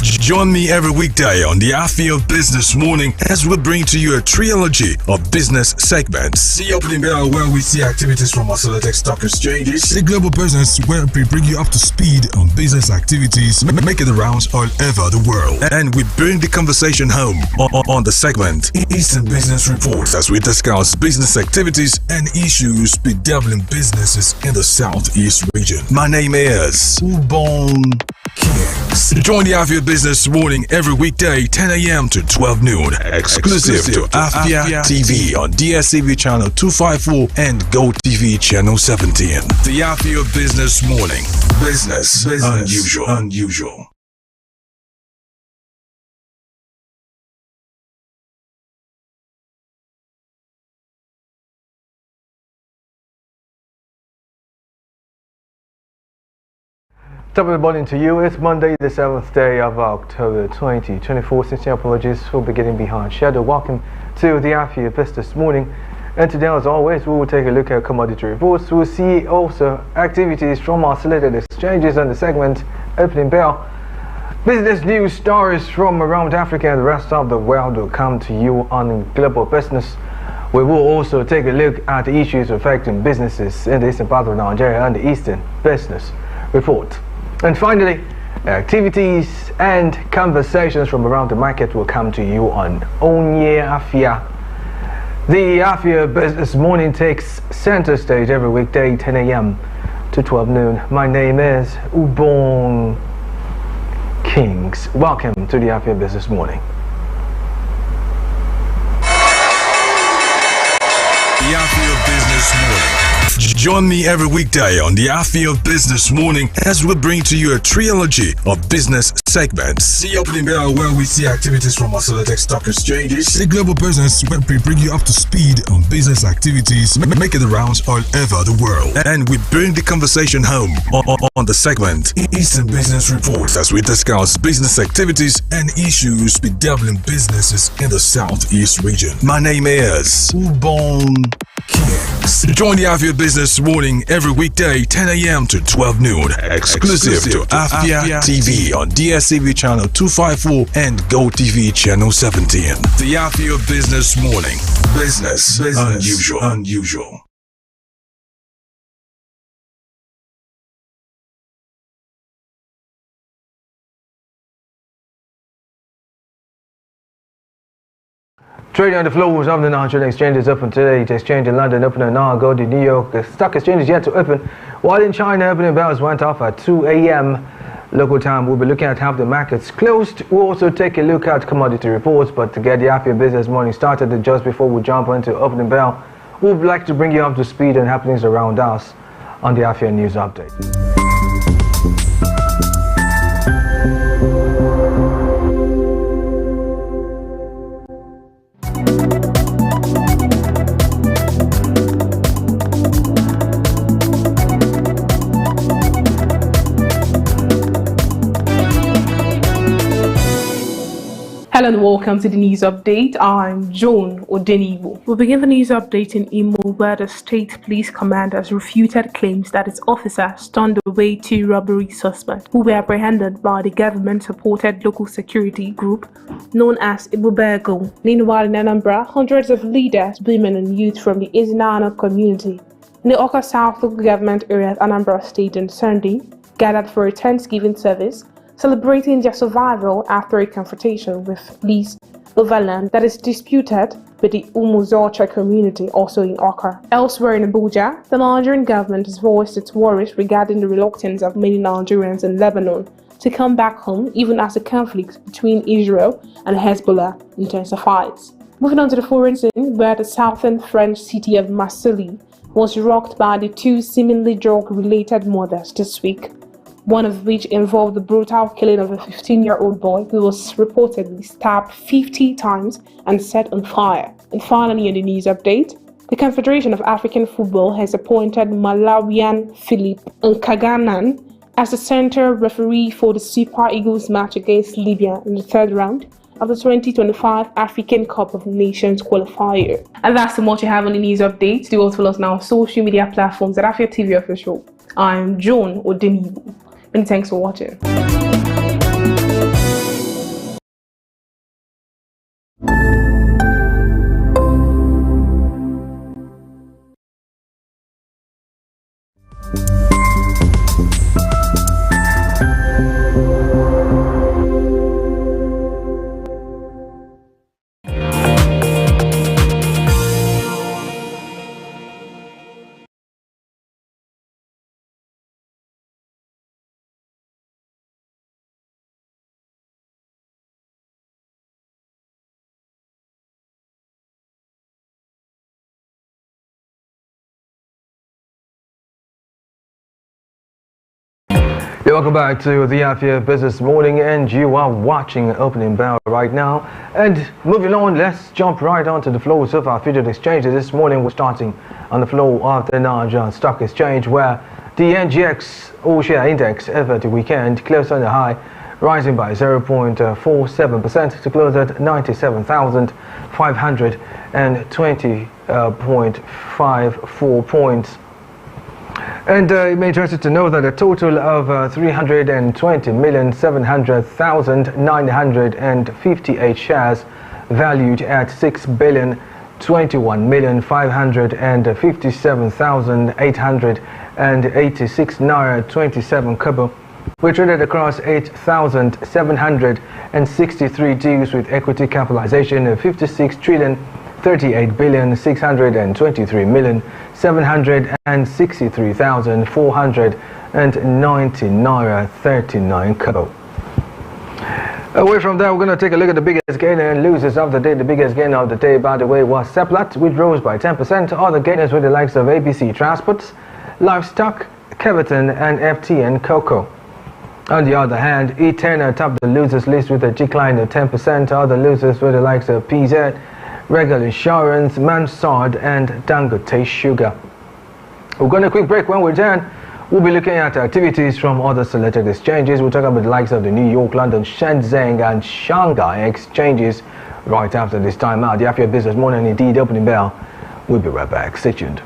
Join me every weekday on the Afia Business Morning as we bring to you a trilogy of business segments. The opening bell, where we see activities from our select stock exchanges. The global business, where we bring you up to speed on business activities making the rounds all over the world. And we bring the conversation home on the segment Eastern Business Reports, as we discuss business activities and issues bedeviling businesses in the Southeast region. My name is Ubon Kings. Join the Afia Business Morning every weekday 10 a.m. to 12 noon. Exclusive to Afia TV on DSTV channel 254 and Go TV channel 17. The Afia Business Morning. Business unusual. Top of the morning to you. It's Monday, the 7th day of October 2024. Sincere apologies for beginning behind schedule. Welcome to the Afia Business Morning. And today, as always, we will take a look at commodity reports. We'll see also activities from our selected exchanges and the segment opening bell. Business news stories from around Africa and the rest of the world will come to you on global business. We will also take a look at the issues affecting businesses in the eastern part of Nigeria and the Eastern Business Report. And finally, activities and conversations from around the market will come to you on Onye Afia. The Afia Business Morning takes center stage every weekday 10 a.m. to 12 noon. My name is Ubon Kings. Welcome to the Afia Business Morning. The Afia Business Morning. Join me every weekday on the Afia Business Morning as we bring to you a trilogy of business segments. The opening bell, where we see activities from our select stock exchanges. The global business, where we bring you up to speed on business activities making the rounds all over the world. And we bring the conversation home on the segment Eastern Business Reports, as we discuss business activities and issues bedeviling businesses in the Southeast region. My name is Ubon Kings. Join the Afia Business Morning every weekday 10 a.m. to 12 noon. Exclusive to Afia TV on DSTV channel 254 and Go TV channel 17. The Afia Business Morning. Business unusual. Trading on the floors of the Nigerian exchanges open today. The exchange in London opened an hour ago. The New York Stock Exchange is yet to open, while in China opening bells went off at 2 a.m. local time. We'll be looking at how the markets closed. We'll also take a look at commodity reports, but to get the Afia Business Morning started, just before we jump into opening bell, we'd like to bring you up to speed on happenings around us on the Afia News Update. Hello and welcome to the news update. I'm Joan Odenibo. We'll begin the news update in Imo, where the state police command has refuted claims that its officers stunned away 2 robbery suspects who were apprehended by the government-supported local security group known as Ibubego. Meanwhile, in Anambra, hundreds of leaders, women and youth from the Ezinana community in the Oka South local government area of Anambra State on Sunday gathered for a Thanksgiving service, celebrating their survival after a confrontation with police over land that is disputed with the Umuzocha community, also in Oka. Elsewhere in Abuja, the Nigerian government has voiced its worries regarding the reluctance of many Nigerians in Lebanon to come back home, even as the conflict between Israel and Hezbollah intensifies. Moving on to the foreign scene, where the southern French city of Marseille was rocked by the 2 seemingly drug-related murders this week, one of which involved the brutal killing of a 15-year-old boy who was reportedly stabbed 50 times and set on fire. And finally, in the news update, the Confederation of African Football has appointed Malawian Philip Nkaganan as the center referee for the Super Eagles match against Libya in the 3rd round of the 2025 African Cup of Nations qualifier. And that's so much you have on the news updates. Do also follow us now on social media platforms at Afia TV Official. I'm Joan Odenibu. Many thanks for watching. Yeah, welcome back to the Afia Business Morning, and you are watching Opening Bell right now. And moving on, let's jump right onto the floors of our featured exchanges. This morning we're starting on the floor of the Nigeria Stock Exchange, where the NGX all-share index over the weekend closed on the high, rising by 0.47% to close at 97,520.54 points. And you may be interested to know that a total of 320,700,958 shares valued at 6,021,557,886 naira 27 kobo were traded across 8,763 deals with equity capitalization of 56 trillion 38,623,763,490 naira 39 kobo. Away from that, we're going to take a look at the biggest gainer and losers of the day. The biggest gainer of the day, by the way, was Seplat, which rose by 10%. Other gainers were the likes of ABC Transports, Livestock, Keverton, and FTN Cocoa. On the other hand, Eterna topped the losers list with a decline of 10%. Other losers were the likes of PZ, Regal Insurance, Mansard, and Dangote Sugar. We're going to quick break. When we're done, we'll be looking at activities from other selected exchanges. We'll talk about the likes of the New York, London, Shenzhen, and Shanghai exchanges right after this time out. The Afia Business Morning, indeed, Opening Bell. We'll be right back. Stay tuned.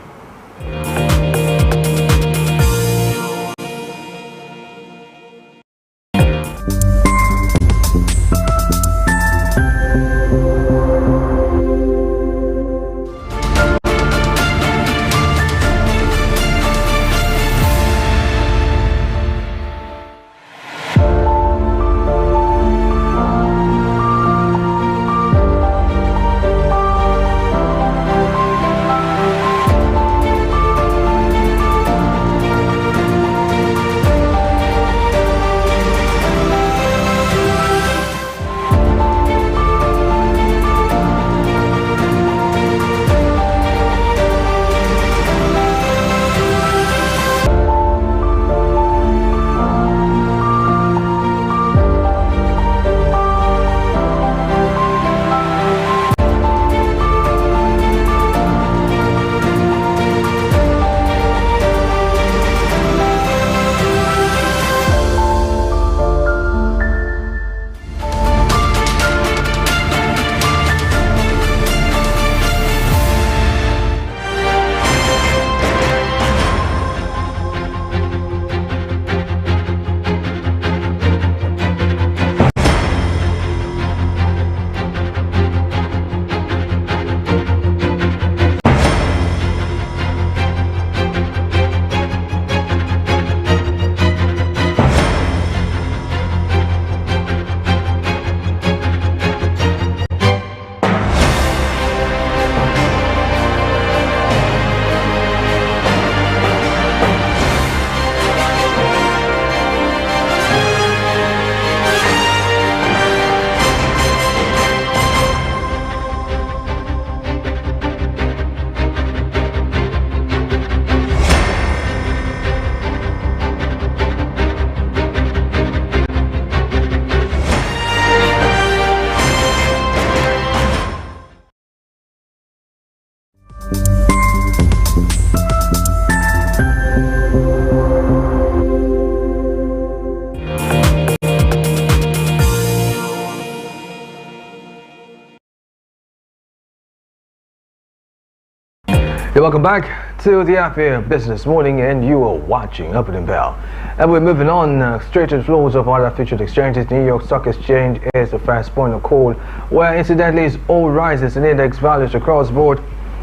Welcome back to the Afia Business Morning, and you are watching Opening Bell. And we're moving on straight to the floors of other featured exchanges. New York Stock Exchange is the first point of call, where incidentally is all rises in index values across board.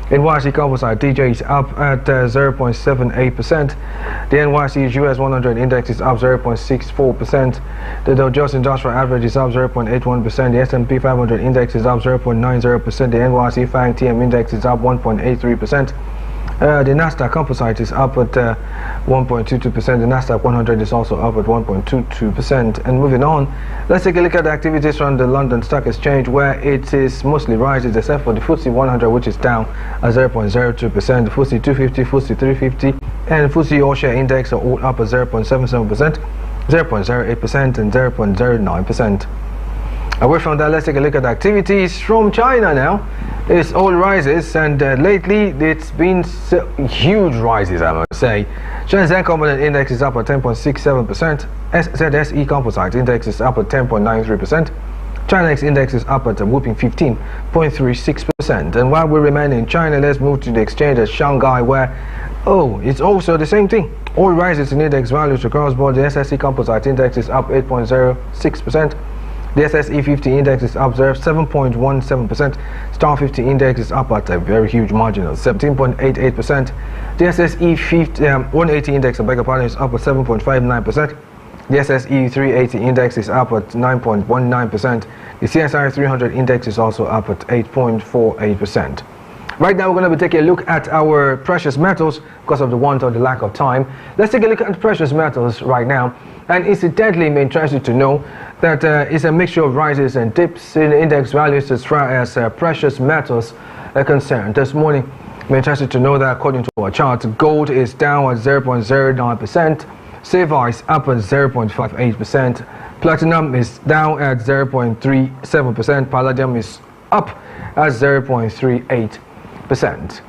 NYC Composite DJ is up at 0.78%. The NYC US 100 index is up 0.64%. The Dow Jones Industrial Average is up 0.81%. The S&P 500 index is up 0.90%. The NYC FANG TM index is up 1.83%. The Nasdaq Composite is up at 1.22%. The Nasdaq 100 is also up at 1.22%. And moving on, let's take a look at the activities from the London Stock Exchange, where it is mostly rises, except for the FTSE 100, which is down at 0.02%. The FTSE 250, FTSE 350, and FTSE All Share Index are all up at 0.77%. 0.08% and 0.09%. Away from that, let's take a look at activities from China now. It's all rises, and lately it's been huge rises, I must say. Shenzhen Component Index is up at 10.67%. ZSE Composite Index is up at 10.93%. China's index is up at a whooping 15.36%. And while we remain in China, let's move to the exchange at Shanghai, where it's also the same thing. All rises in index values across board. The SSE Composite Index is up 8.06%. The SSE 50 Index is up 7.17%. Star 50 Index is up at a very huge margin of 17.88%. The SSE 180 Index, I beg your pardon, is up at 7.59%. The SSE 380 Index is up at 9.19%. The CSI 300 Index is also up at 8.48%. Right now, we're going to be taking a look at our precious metals because of the want or the lack of time. Let's take a look at precious metals right now. And incidentally, I'm interested to know that it's a mixture of rises and dips in index values as far as precious metals are concerned. This morning, I'm interested to know that according to our chart, gold is down at 0.09%, silver is up at 0.58%, platinum is down at 0.37%, palladium is up at 0.38%.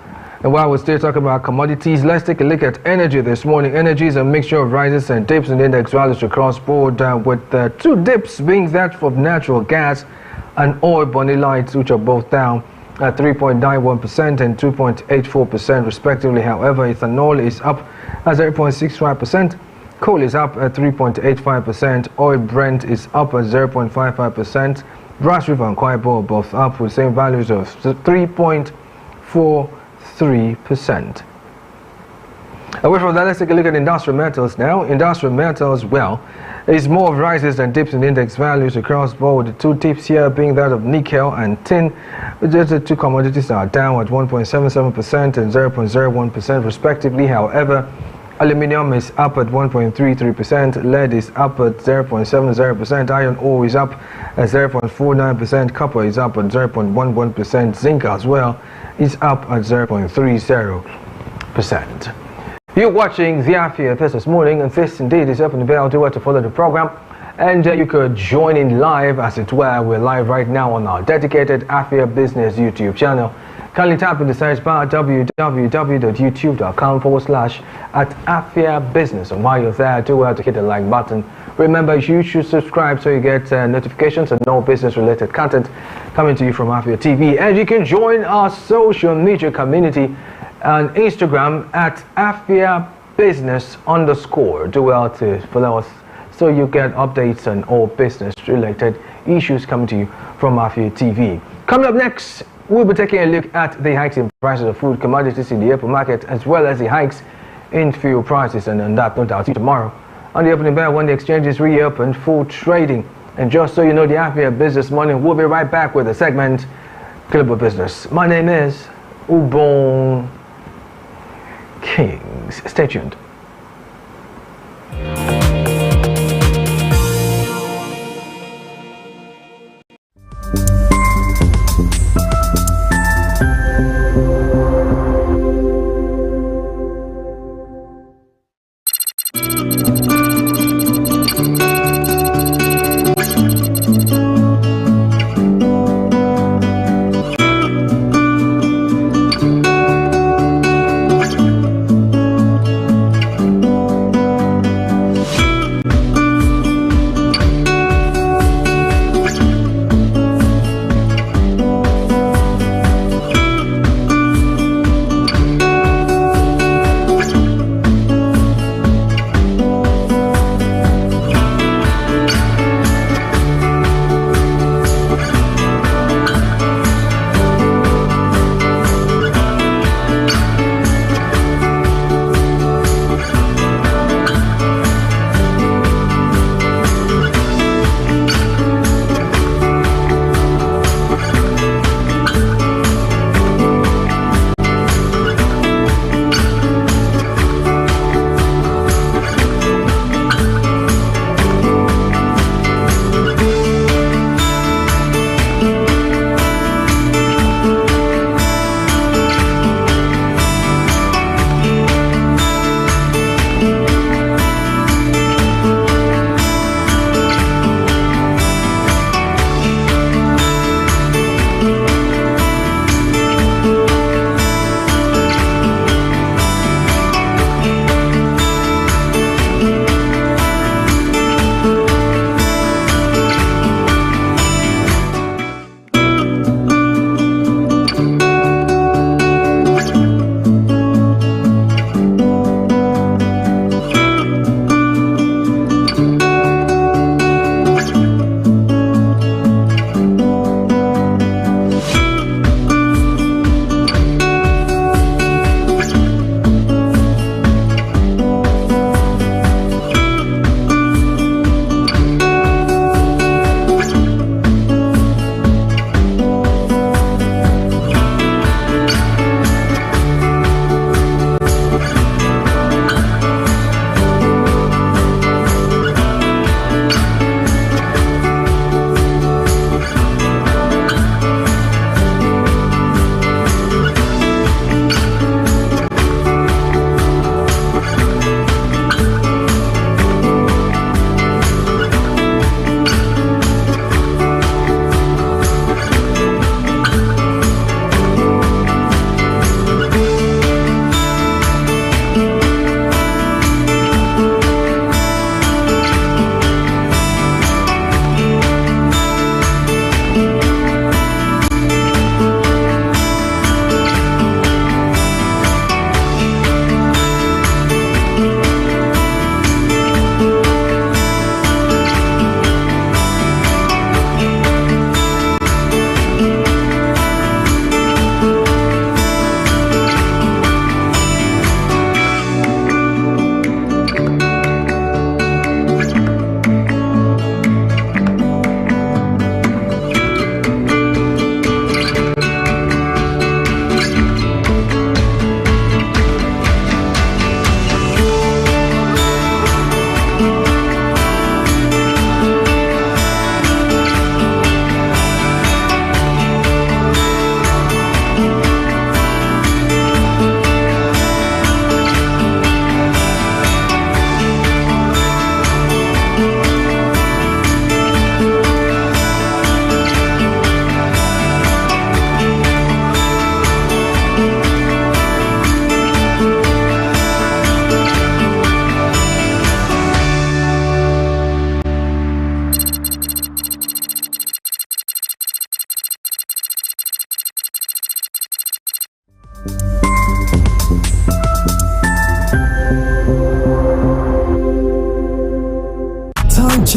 And while we're still talking about commodities, let's take a look at energy this morning. Energy is a mixture of rises and dips in index values across board, with two dips being that of natural gas and oil bonylite, which are both down at 3.91% and 2.84% respectively. However, ethanol is up at 0.65%, coal is up at 3.85%, oil Brent is up at 0.55%, Brass River and Kwaibo are both up with same values of 3.43%. Away from that, let's take a look at industrial metals now. Industrial metals, well, is more of rises than dips in index values across board. The two dips here being that of nickel and tin, which the two commodities are down at 1.77% and 0.01% respectively. However, aluminium is up at 1.33%, lead is up at 0.70%, iron ore is up at 0.49%, copper is up at 0.11%, zinc as well is up at 0.30%. You're watching the Afia Business Morning, and this indeed is Open the Bell. Do to follow the program, and you could join in live, as it were. We're live right now on our dedicated Afia Business YouTube channel. Kindly tap in the search bar www.youtube.com/@Afia Business, and while you're there, do to hit the like button. Remember, you should subscribe so you get notifications and all business-related content coming to you from Afia TV. And you can join our social media community on Instagram at Afia Business _ Do to follow us so you get updates on all business-related issues coming to you from Afia TV. Coming up next, we'll be taking a look at the hikes in prices of food commodities in the April market, as well as the hikes in fuel prices. And on that note, I'll see you tomorrow on the opening bell when the exchange is reopened for trading. And just so you know, the Afia Business Morning, we'll be right back with the segment Global Business. My name is Ubon Kings. Stay tuned.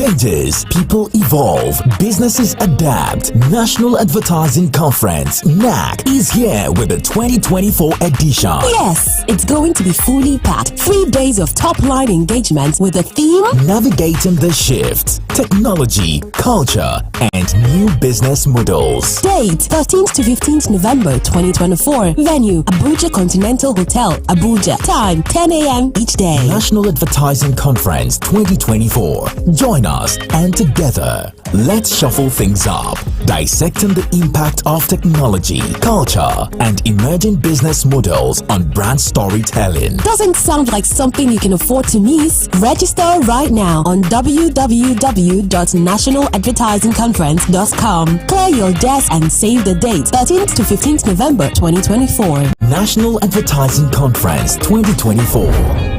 changes, people evolve, businesses adapt. National Advertising Conference, NAC, is here with the 2024 edition. Yes, it's going to be fully packed. 3 days of top-line engagement with the theme Navigating the Shift, Technology, Culture, and New Business Models. Date 13th to 15th November 2024. Venue Abuja Continental Hotel, Abuja. Time 10 a.m. each day. National Advertising Conference 2024. Join us and together, let's shuffle things up, dissecting the impact of technology, culture, and emerging business models on brand storytelling. Doesn't sound like something you can afford to miss? Register right now on www.nationaladvertisingconference.com. Clear your desk and save the date 13th to 15th November 2024. National Advertising Conference 2024.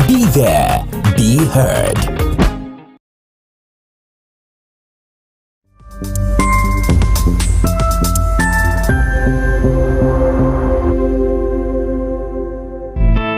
Be there, be heard.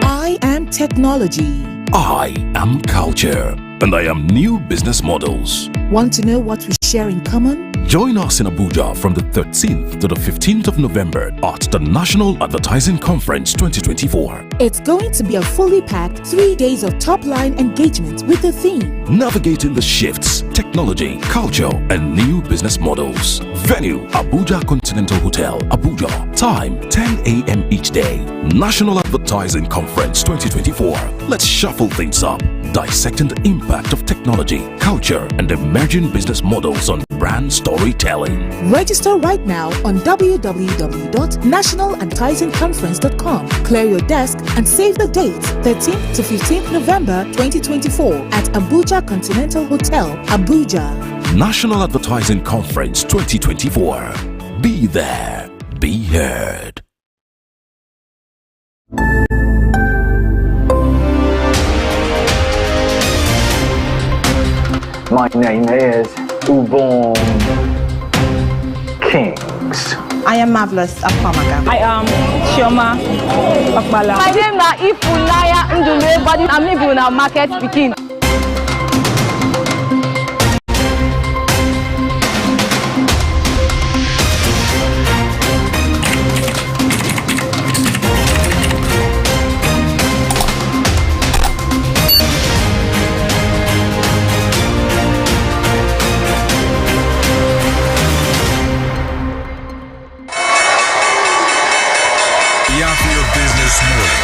I am technology. I am culture. And I am new business models. Want to know what we share in common? Join us in Abuja from the 13th to the 15th of November at the National Advertising Conference 2024. It's going to be a fully packed 3 days of top-line engagement with the theme Navigating the Shifts, Technology, Culture, and New Business Models. Venue Abuja Continental Hotel, Abuja. Time 10 a.m. each day. National Advertising Conference 2024. Let's shuffle things up, dissecting the impact of technology, culture, and emerging business models on brand storytelling. Register right now on www.nationaladvertisingconference.com. Clear your desk and save the date 13th to 15th November 2024 at Abuja Continental Hotel, Abuja. National Advertising Conference 2024. Be there, be heard. My name is Ubon Kings. I am Marvelous Apamaga. I am Chioma Akbala. My name is Ifulaya Ndule, but I'm living in our market speaking. The Afia Business Morning.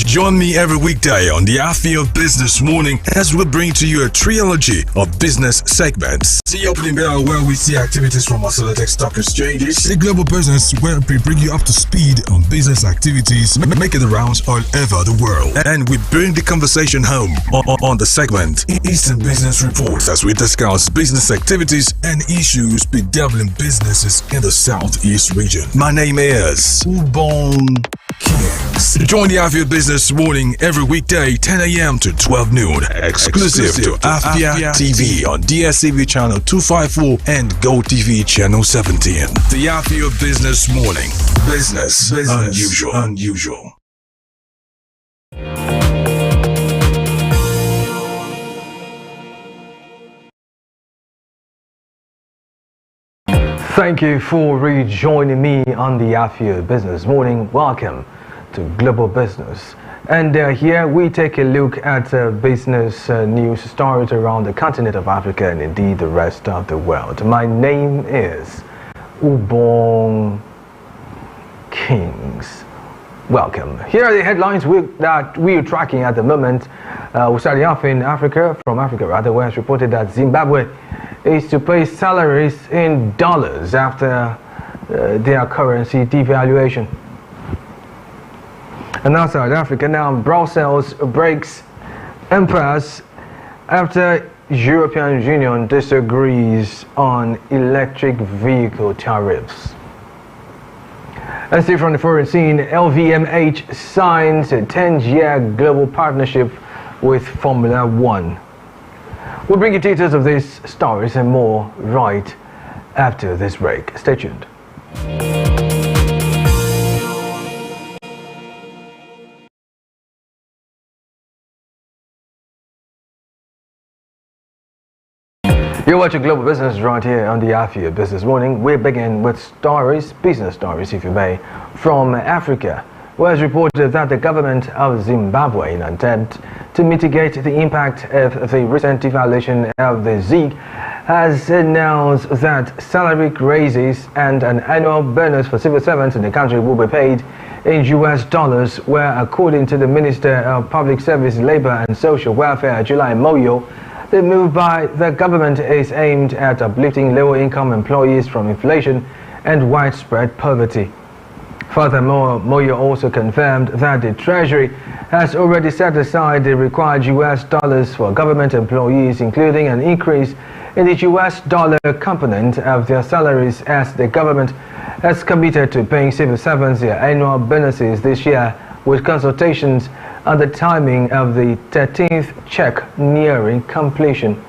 Join me every weekday on the Afia Business Morning as we bring to you a trilogy of business segments. The opening bell where we see activities from our select stock exchanges. The global business where we bring you up to speed on business activities making the rounds all over the world. And we bring the conversation home on the segment Eastern Business Report as we discuss business activities and issues bedeviling businesses in the Southeast region. My name is Ubon Kings. Join the Afia Business Morning every weekday 10 a.m. to 12 noon. Exclusive to Afia TV on DSTV channel 254 and GoTV channel 17. The Afia Business Morning. Business unusual. Thank you for rejoining me on the Afia Business Morning. Welcome to Global Business. And here we take a look at business news stories around the continent of Africa and indeed the rest of the world. My name is Ubon Kings. Welcome. Here are the headlines that we are tracking at the moment. We're starting off in Africa, where it's reported that Zimbabwe is to pay salaries in dollars after their currency devaluation. And outside Africa now, Brussels breaks impasse after European Union disagrees on electric vehicle tariffs. And see from the foreign scene, LVMH signs a 10-year global partnership with Formula One. We'll bring you details of these stories and more right after this break. Stay tuned. watching Global Business right here on the Afia Business Morning. We begin with stories, business stories if you may, from Africa, where it's reported that the government of Zimbabwe, in an attempt to mitigate the impact of the recent devaluation of the ZiG, has announced that salary raises and an annual bonus for civil servants in the country will be paid in US dollars, where, according to the Minister of Public Service, Labor and Social Welfare, July Moyo, the move by the government is aimed at uplifting lower-income employees from inflation and widespread poverty. Furthermore, Moyo also confirmed that the Treasury has already set aside the required US dollars for government employees, including an increase in the US dollar component of their salaries, as the government has committed to paying civil servants their annual bonuses this year, with consultations on the timing of the 13th check nearing completion.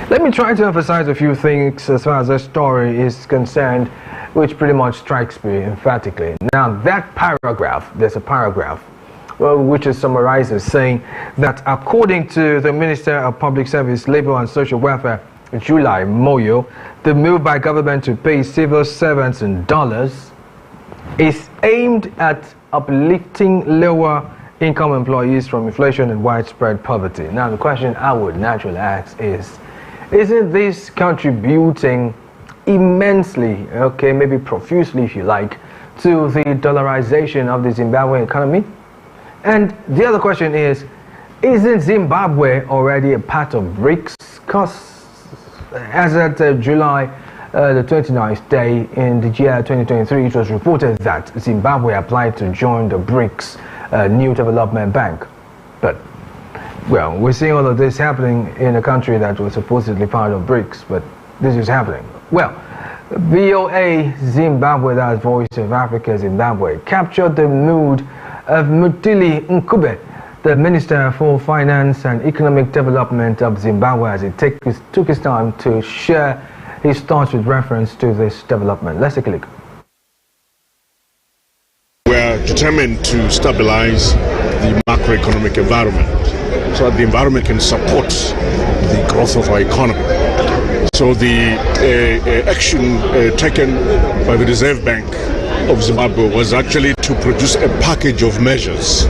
Let me try to emphasize a few things as far as this story is concerned, which pretty much strikes me emphatically. Now, that paragraph, there's a paragraph which is summarized as saying that according to the Minister of Public Service, Labor and Social Welfare, July Moyo, the move by government to pay civil servants in dollars is aimed at uplifting lower income employees from inflation and widespread poverty. Now, the question I would naturally ask is, isn't this contributing immensely, okay, maybe profusely if you like, to the dollarization of the Zimbabwe economy? And the other question is, isn't Zimbabwe already a part of BRICS? Because as at July the 29th day in the year 2023, it was reported that Zimbabwe applied to join the BRICS New Development Bank. But, well, we're seeing all of this happening in a country that was supposedly part of BRICS, but this is happening. Well, VOA Zimbabwe, that's Voice of Africa Zimbabwe, captured the mood of Mutili Nkube, the Minister for Finance and Economic Development of Zimbabwe, as he took his time to share his thoughts with reference to this development. Let's take a look. We are determined to stabilize the macroeconomic environment so that the environment can support the growth of our economy. So the action taken by the Reserve Bank of Zimbabwe was actually to produce a package of measures.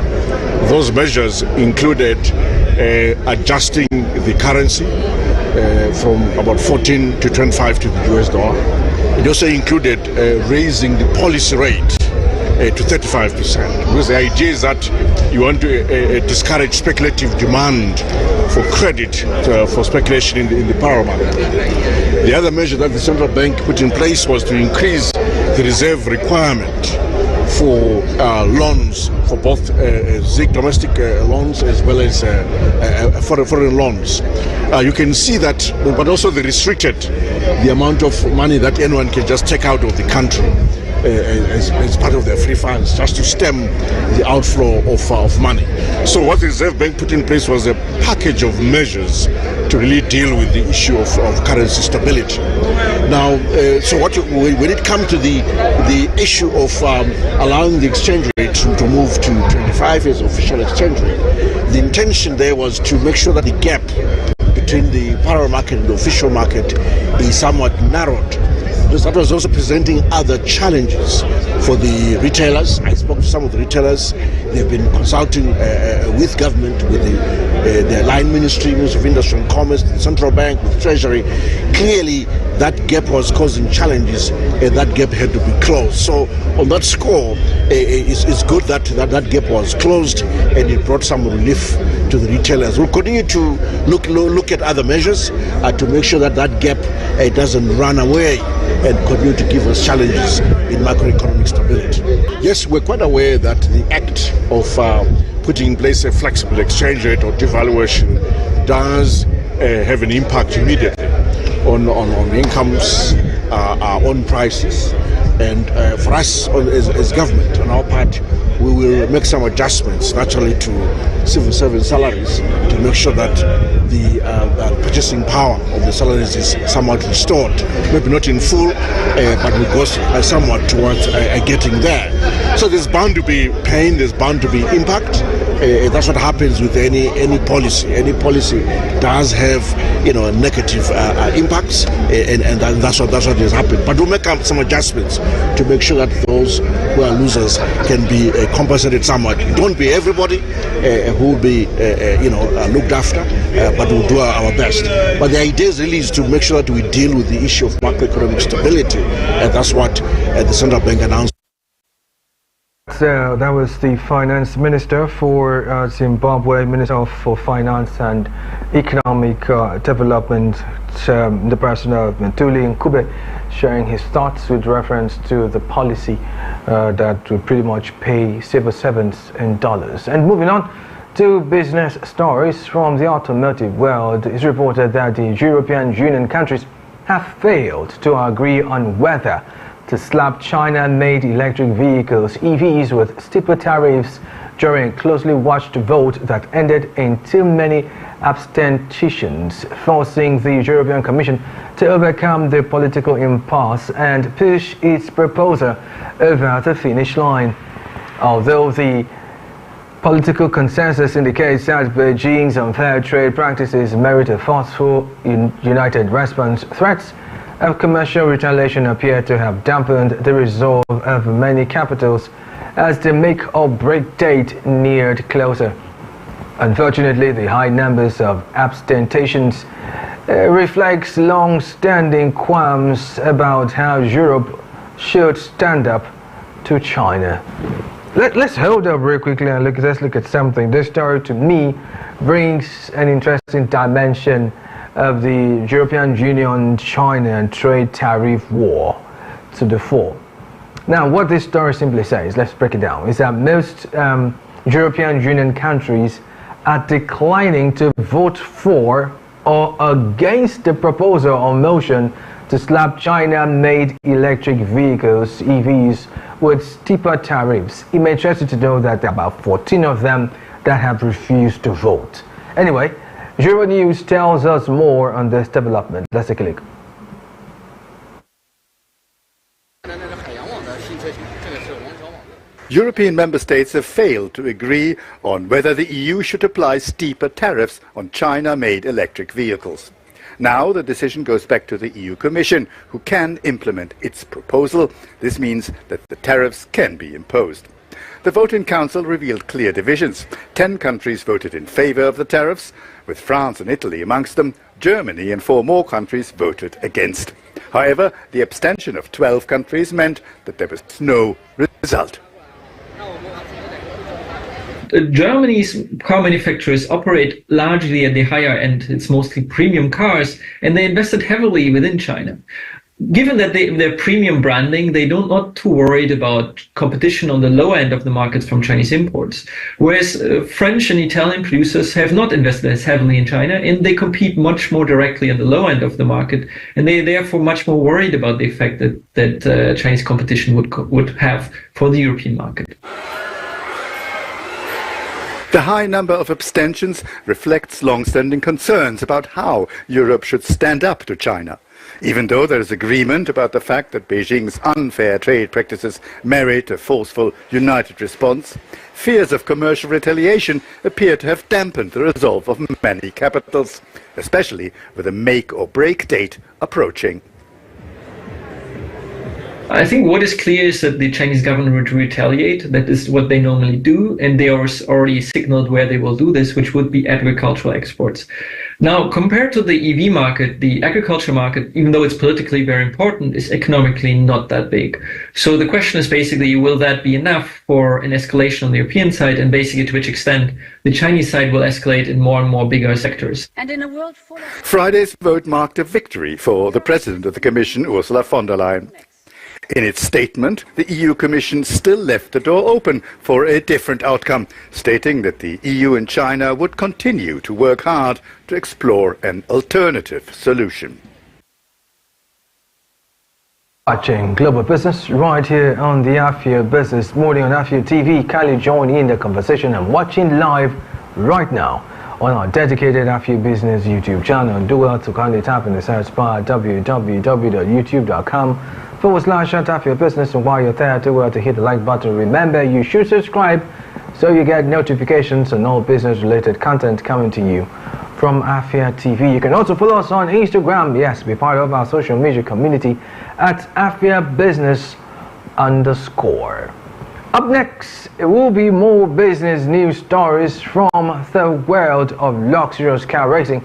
Those measures included adjusting the currency from about 14 to 25 to the US dollar. It also included raising the policy rate to 35%, because the idea is that you want to discourage speculative demand for credit for speculation in the power market. The other measure that the central bank put in place was to increase the reserve requirement for loans, for both ZiG domestic loans as well as foreign loans. You can see that, but also they restricted the amount of money that anyone can just take out of the country as part of their free funds, just to stem the outflow of money. So what the Reserve Bank put in place was a package of measures to really deal with the issue of currency stability. Now, so when it comes to the issue of allowing the exchange rate to move to 25 as official exchange rate, the intention there was to make sure that the gap between the power market and the official market is somewhat narrowed. That was also presenting other challenges for the retailers. I spoke to some of the retailers. They've been consulting with government, with the line ministry, Ministry of Industry and Commerce, the central bank, with Treasury. Clearly, that gap was causing challenges, and that gap had to be closed. So, on that score, it's good that gap was closed, and it brought some relief to the retailers. We'll continue to look at other measures to make sure that gap doesn't run away and continue to give us challenges in macroeconomic stability. Yes, we're quite aware that the act of putting in place a flexible exchange rate or devaluation does have an impact immediately on incomes, on prices. And for us as government, on our part, we will make some adjustments naturally to civil servant salaries to make sure that the purchasing power of the salaries is somewhat restored. Maybe not in full, but we go somewhat towards getting there. So there's bound to be pain, there's bound to be impact. That's what happens with any policy. Any policy does have negative impacts, and that's what has happened. But we'll make some adjustments to make sure that those who are losers can be compensated somewhat. It won't be everybody who will be looked after, but we'll do our best. But the idea really is to make sure that we deal with the issue of macroeconomic stability, and that's what the central bank announced. So that was the finance minister for Zimbabwe, Minister for Finance and Economic Development, the president of Ntuli Nkube, sharing his thoughts with reference to the policy that would pretty much pay civil servants in dollars. And moving on to business stories from the automotive world, it's reported that the European Union countries have failed to agree on whether to slap China-made electric vehicles, EVs, with steeper tariffs during a closely watched vote that ended in too many abstentions, forcing the European Commission to overcome the political impasse and push its proposal over the finish line. Although the political consensus indicates that Beijing's unfair trade practices merit a forceful, united response, threats of commercial retaliation appear to have dampened the resolve of many capitals as the make-or-break date neared closer. Unfortunately, the high numbers of abstentions reflects long-standing qualms about how Europe should stand up to China. Let's hold up real quickly and let's look at something. This story, to me, brings an interesting dimension of the European Union, China and trade tariff war to the fore. Now, what this story simply says, let's break it down, is that most European Union countries are declining to vote for or against the proposal or motion to slap China-made electric vehicles, EVs, with steeper tariffs. It may interest you to know that there are about 14 of them that have refused to vote. Anyway, Euronews tells us more on this development. Let's take a look. European member states have failed to agree on whether the EU should apply steeper tariffs on China-made electric vehicles. Now the decision goes back to the EU Commission, who can implement its proposal. This means that the tariffs can be imposed. The vote in Council revealed clear divisions. 10 countries voted in favour of the tariffs, with France and Italy amongst them. Germany and 4 more countries voted against. However, the abstention of 12 countries meant that there was no result. Germany's car manufacturers operate largely at the higher end. It's mostly premium cars, and they invested heavily within China. Given that they're premium branding, they're not too worried about competition on the lower end of the markets from Chinese imports. Whereas French and Italian producers have not invested as heavily in China, and they compete much more directly at the low end of the market, and they're therefore much more worried about the effect that Chinese competition would have for the European market. The high number of abstentions reflects long-standing concerns about how Europe should stand up to China. Even though there is agreement about the fact that Beijing's unfair trade practices merit a forceful, united response, fears of commercial retaliation appear to have dampened the resolve of many capitals, especially with a make-or-break date approaching. I think what is clear is that the Chinese government would retaliate. That is what they normally do, and they already signaled where they will do this, which would be agricultural exports. Now, compared to the EV market, the agriculture market, even though it's politically very important, is economically not that big. So the question is basically, will that be enough for an escalation on the European side, and basically to which extent the Chinese side will escalate in more and more bigger sectors? And in a world full of... Friday's vote marked a victory for the President of the Commission, Ursula von der Leyen. In its statement, the EU Commission still left the door open for a different outcome, stating that the EU and China would continue to work hard to explore an alternative solution. Watching Global Business right here on the Afia Business Morning on Afia TV. Kindly join in the conversation and watching live right now on our dedicated Afia Business YouTube channel. Do well to kindly tap in the search bar www.youtube.com/Afia Business, and while you're there, do well to hit the like button. Remember, you should subscribe so you get notifications on all business related content coming to you from from Afia TV. You can also follow us on Instagram. Yes, be part of our social media community at Afia Business _. Up next, it will be more business news stories from the world of luxurious car racing,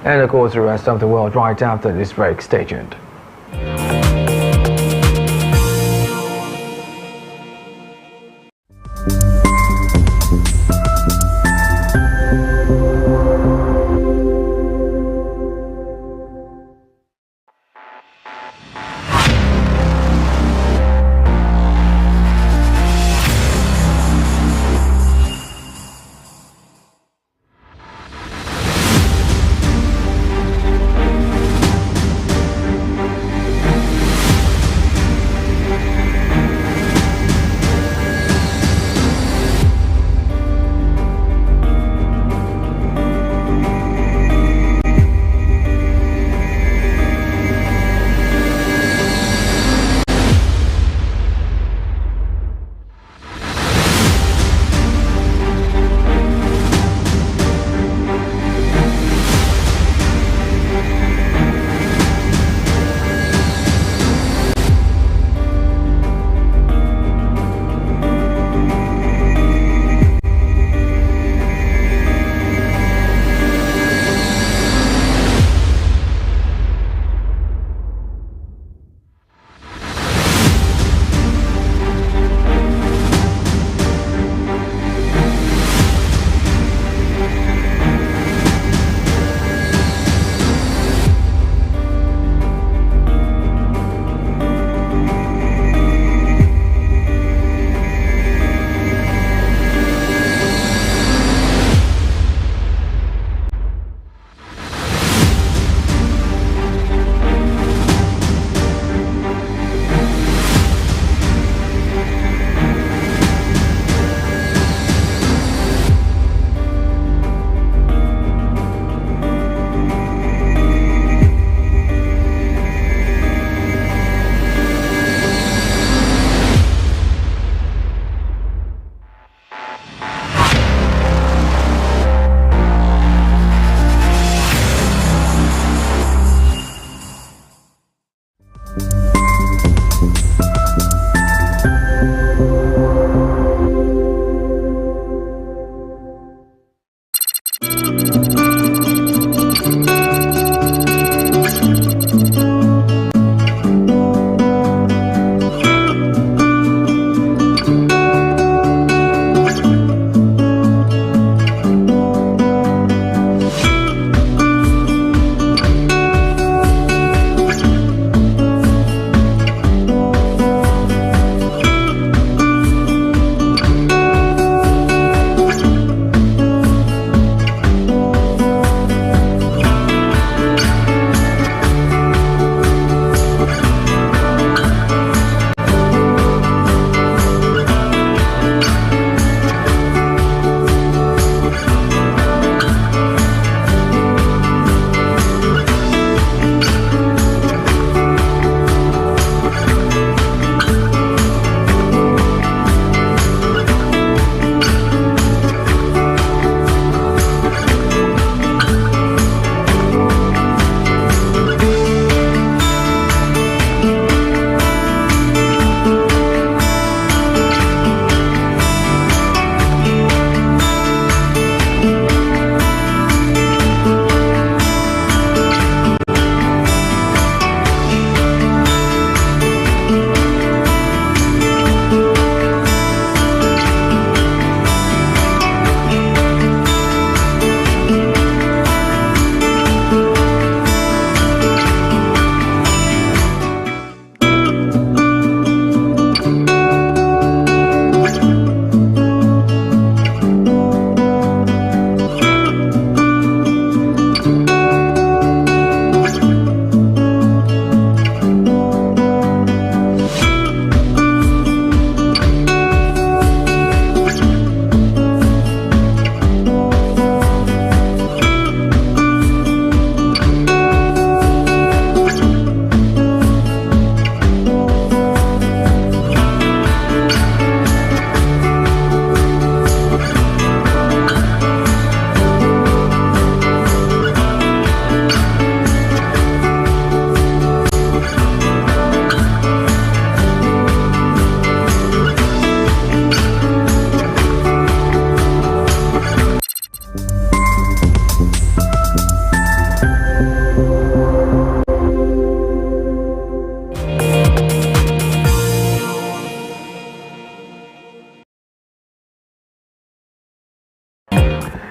and of course the rest of the world right after this break. Stay tuned.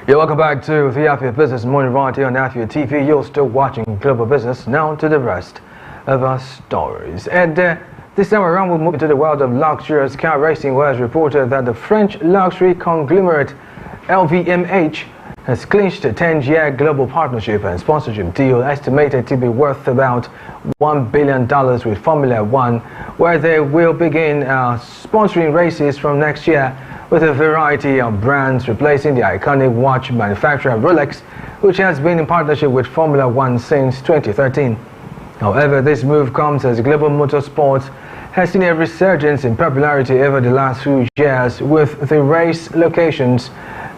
Yeah, welcome back to the Afia Business Morning right here on Afia TV. You're still watching Global Business. Now to the rest of our stories. And this time around, we'll move into the world of luxurious car racing, where it's reported that the French luxury conglomerate LVMH has clinched a 10-year global partnership and sponsorship deal estimated to be worth about $1 billion with Formula One, where they will begin sponsoring races from next year with a variety of brands, replacing the iconic watch manufacturer Rolex, which has been in partnership with Formula One since 2013. However, this move comes as global motorsports has seen a resurgence in popularity over the last few years, with the race locations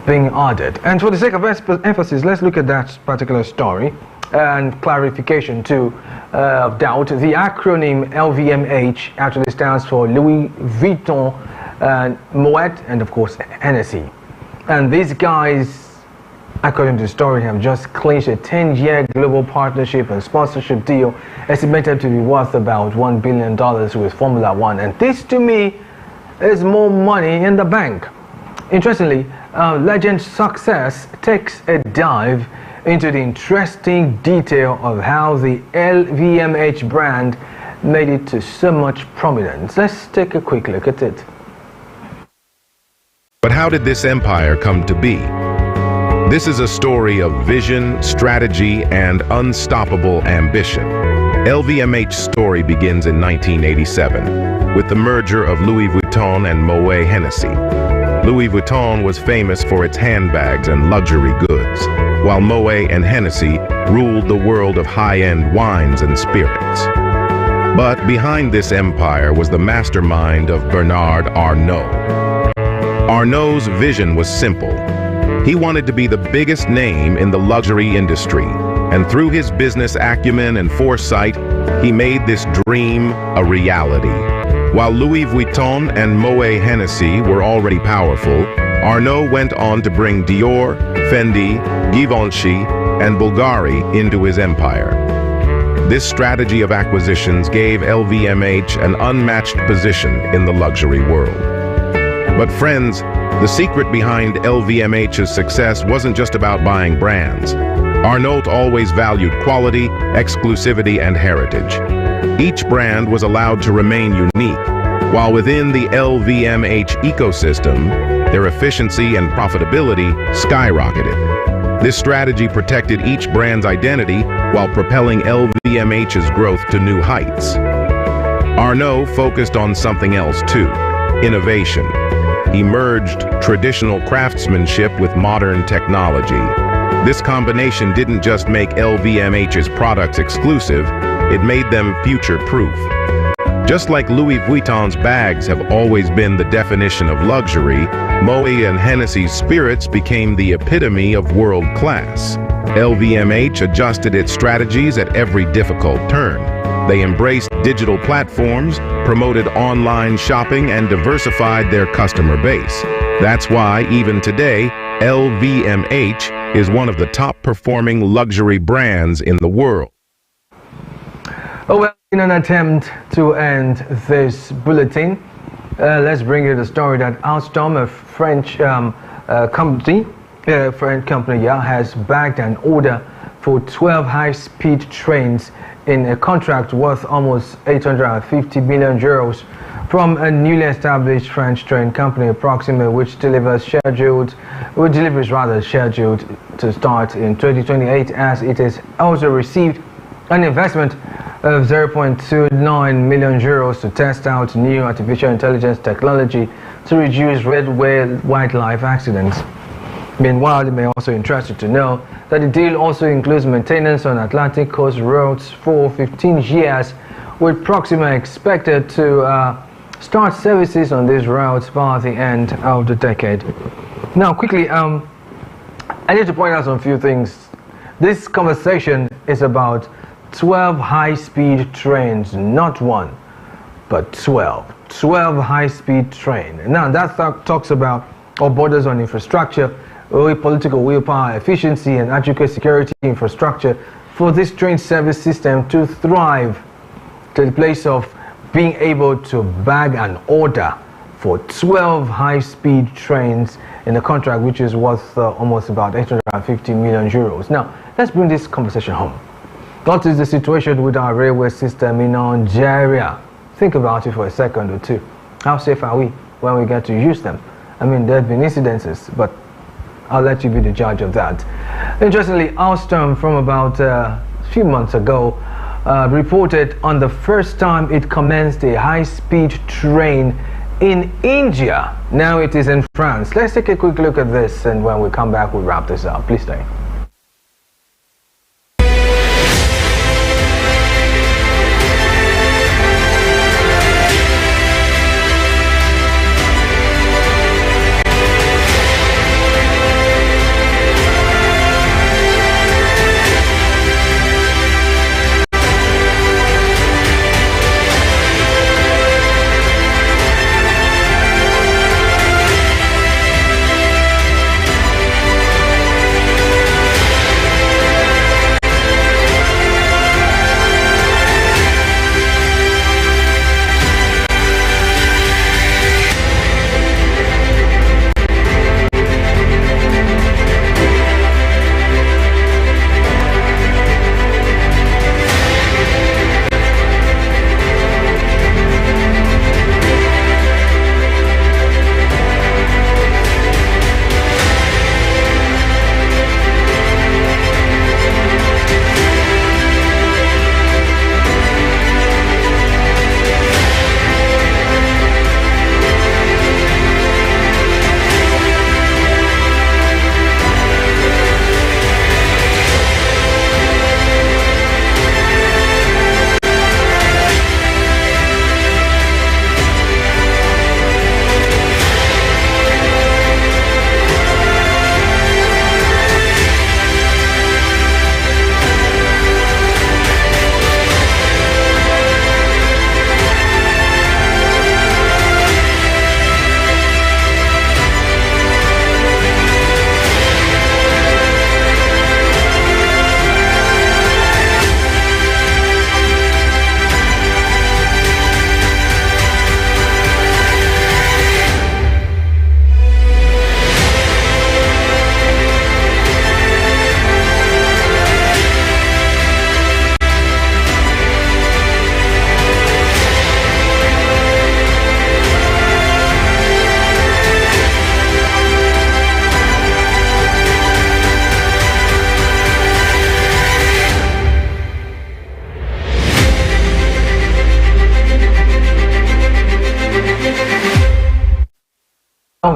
being added. And for the sake of emphasis, let's look at that particular story and clarification too of doubt. The acronym LVMH actually stands for Louis Vuitton, Moet, and of course Hennessy. And these guys, according to the story, have just clinched a 10-year global partnership and sponsorship deal estimated to be worth about $1 billion with Formula One. And this, to me, is more money in the bank. Interestingly, Legend's success takes a dive into the interesting detail of how the LVMH brand made it to so much prominence. Let's take a quick look at it. But how did this empire come to be? This is a story of vision, strategy, and unstoppable ambition. LVMH's story begins in 1987 with the merger of Louis Vuitton and Moet Hennessy. Louis Vuitton was famous for its handbags and luxury goods, while Moet and Hennessy ruled the world of high-end wines and spirits. But behind this empire was the mastermind of Bernard Arnault. Arnault's vision was simple. He wanted to be the biggest name in the luxury industry, and through his business acumen and foresight, he made this dream a reality. While Louis Vuitton and Moet Hennessy were already powerful, Arnault went on to bring Dior, Fendi, Givenchy, and Bulgari into his empire. This strategy of acquisitions gave LVMH an unmatched position in the luxury world. But friends, the secret behind LVMH's success wasn't just about buying brands. Arnault always valued quality, exclusivity, and heritage. Each brand was allowed to remain unique, while within the LVMH ecosystem, their efficiency and profitability skyrocketed. This strategy protected each brand's identity while propelling LVMH's growth to new heights. Arnault focused on something else too: innovation. He merged traditional craftsmanship with modern technology. This combination didn't just make LVMH's products exclusive, it made them future-proof. Just like Louis Vuitton's bags have always been the definition of luxury, Moet and Hennessy's spirits became the epitome of world class. LVMH adjusted its strategies at every difficult turn. They embraced digital platforms, promoted online shopping, and diversified their customer base. That's why, even today, LVMH is one of the top-performing luxury brands in the world. Oh, well, in an attempt to end this bulletin, let's bring you the story that Alstom, a French company, has bagged an order for 12 high-speed trains in a contract worth almost 850 million euros from a newly established French train company, Proxima, which deliveries scheduled to start in 2028, as it has also received an investment of 0.29 million euros to test out new artificial intelligence technology to reduce roadway wildlife accidents. Meanwhile, it may also be interested to know that the deal also includes maintenance on Atlantic Coast roads for 15 years, with Proxima expected to start services on these routes by the end of the decade. Now, quickly, I need to point out some few things. This conversation is about 12 high-speed trains, not one, but 12 high-speed trains. Now, that talks about or borders on infrastructure, political willpower, efficiency, and adequate security infrastructure for this train service system to thrive, to the place of being able to bag an order for 12 high-speed trains in a contract which is worth almost about 850 million euros. Now, let's bring this conversation home. What is the situation with our railway system in Nigeria? Think about it for a second or two. How safe are we when we get to use them? I mean, there have been incidences, but I'll let you be the judge of that. Interestingly, Alstom from about a few months ago reported on the first time it commenced a high-speed train in India. Now it is in France. Let's take a quick look at this, and when we come back, we'll wrap this up. Please stay.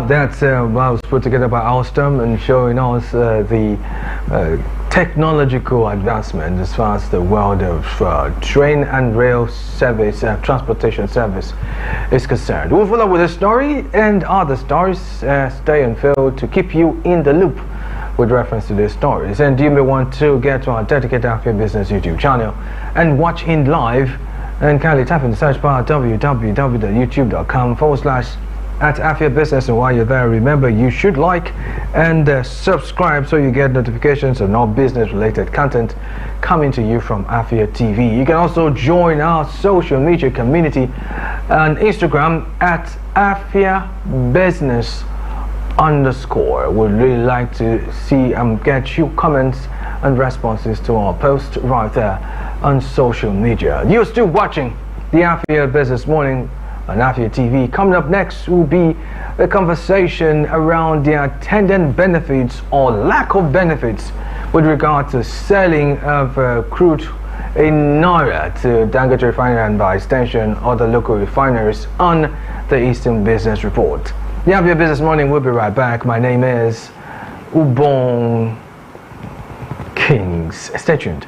That's what was put together by Alstom and showing us the technological advancement as far as the world of train and rail service, transportation service is concerned. We'll follow with the story and other stories. Stay and fail to keep you in the loop with reference to these stories. And you may want to get to our dedicated Afia Business YouTube channel and watch in live, and kindly type in the search bar www.youtube.com/Afia Business, and while you're there, remember you should like and subscribe so you get notifications on all business related content coming to you from Afia TV. You can also join our social media community on Instagram at Afia Business _. Would really like to see and get you comments and responses to our post right there on social media. You're still watching the Afia Business Morning on Afia TV. Coming up next will be a conversation around the attendant benefits or lack of benefits with regard to selling of crude in Naira to Dangote Refinery and by extension other local refineries on the Eastern Business Report. The Afia Business Morning will be right back. My name is Ubong Kings. Stay tuned.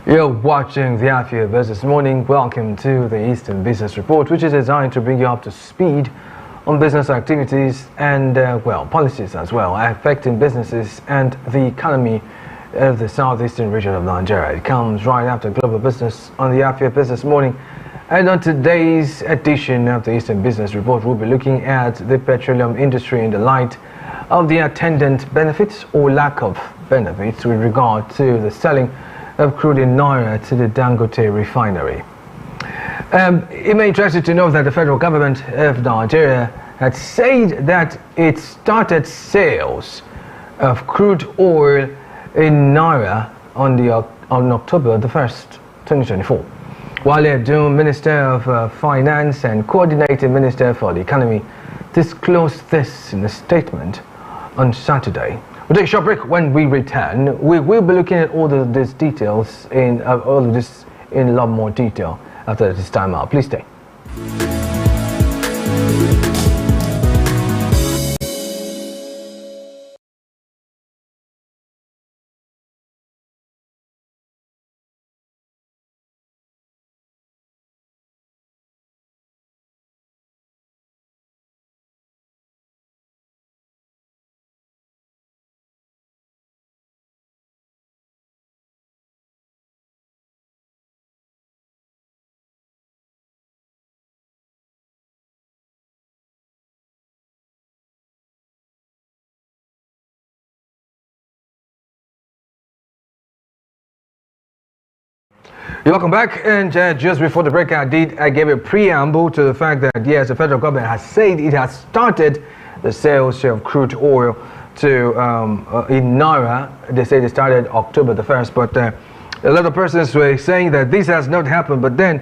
You're watching the Afia Business Morning. Welcome to the Eastern Business Report, which is designed to bring you up to speed on business activities and, policies as well, affecting businesses and the economy of the southeastern region of Nigeria. It comes right after Global Business on the Afia Business Morning. And on today's edition of the Eastern Business Report, we'll be looking at the petroleum industry in the light of the attendant benefits or lack of benefits with regard to the selling of crude in Naira to the Dangote refinery. It may interest you to know that the federal government of Nigeria had said that it started sales of crude oil in Naira on October the 1st, 2024. While the Minister of Finance and Coordinating Minister for the Economy disclosed this in a statement on Saturday. We'll take a short break. When we return, we will be looking at all of these details in a lot more detail after this time out. Please stay. Welcome back. And just before the break, I gave a preamble to the fact that yes, the federal government has said it has started the sales of crude oil to in Naira. They say they started October the 1st, but a lot of persons were saying that this has not happened. But then